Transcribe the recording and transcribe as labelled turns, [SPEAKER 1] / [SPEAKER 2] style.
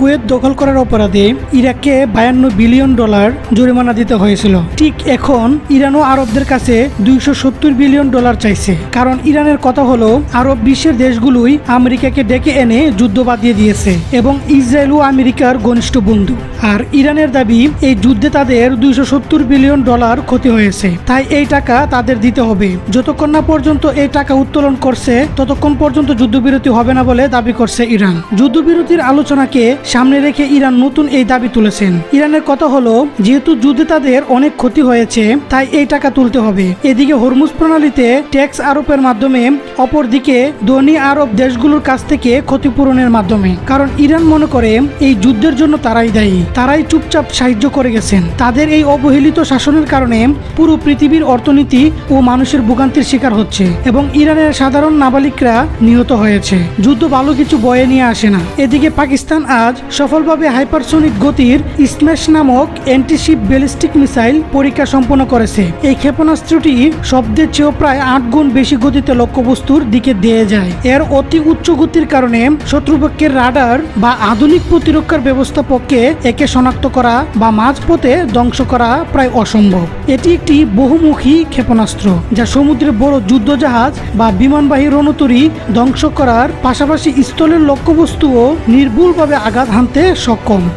[SPEAKER 1] Kuwait দখল করার অপরাধে ইরাককে $52 বিলিয়ন জরিমানা দিতে হয়েছিল। ঠিক এখন ইরানও আরবদের কাছে $270 বিলিয়ন চাইছে। কারণ ইরানের কথা হলো আরব বিশ্বের দেশগুলোই আমেরিকাকে ডেকে এনে যুদ্ধ বাঁধিয়ে দিয়েছে এবং ইসরায়েলও আমেরিকার ঘনিষ্ঠ বন্ধু। আর ইরানের দাবি এই যুদ্ধে তাদের $270 বিলিয়ন ক্ষতি হয়েছে, তাই এই টাকা তাদের দিতে হবে। যতক্ষণ না পর্যন্ত এই টাকা উত্তোলন করছে ততক্ষণ পর্যন্ত যুদ্ধবিরতি হবে না বলে দাবি করছে ইরান। যুদ্ধবিরতির আলোচনাকে সামনে রেখে ইরান নতুন এই দাবি তুলেছেন। ইরানের কথা হলো যেহেতু যুদ্ধে তাদের অনেক ক্ষতি হয়েছে তাই এই টাকা তুলতে হবে। এদিকে হরমুজ প্রণালীতে ট্যাক্স আরোপের মাধ্যমে, অপরদিকে ধনী আরব দেশগুলোর কাছ থেকে ক্ষতিপূরণের মাধ্যমে। কারণ ইরান মনে করে এই যুদ্ধের জন্য তারাই দায়ী, তারাই চুপচাপ সাহায্য করে গেছেন। তাদের এই অবহেলিত শাসনের কারণে পুরো পৃথিবীর অর্থনীতি ও মানুষের ভোগান্তির শিকার হচ্ছে এবং ইরানের সাধারণ নাবালিকরা নিহত হয়েছে। যুদ্ধ ভালো কিছু বয়ে নিয়ে আসে না। এদিকে পাকিস্তান আজ সফলভাবে হাইপারসোনিক গতির স্ম্যাশ নামক অ্যান্টিশিপ ব্যালিস্টিক মিসাইল পরীক্ষা সম্পন্ন করেছে। এই ক্ষেপণাস্ত্রটি শব্দের চেয়েও প্রায় 8 গুণ বেশি গতিতে লক্ষ্যবস্তুর দিকে দিয়ে যায়। এর অতি উচ্চ গতির কারণে শত্রুপক্ষের রাডার বা আধুনিক প্রতিরক্ষার ব্যবস্থা পক্ষে একে শনাক্ত করা বা মাঝপথে ধ্বংস করা প্রায় অসম্ভব। এটি একটি বহুমুখী ক্ষেপণাস্ত্র যা সমুদ্রে বড় যুদ্ধজাহাজ বা বিমানবাহী রণতরী ধ্বংস করার পাশাপাশি স্থলের লক্ষ্যবস্তুও নির্ভুলভাবে আঘাত হানতে সক্ষম।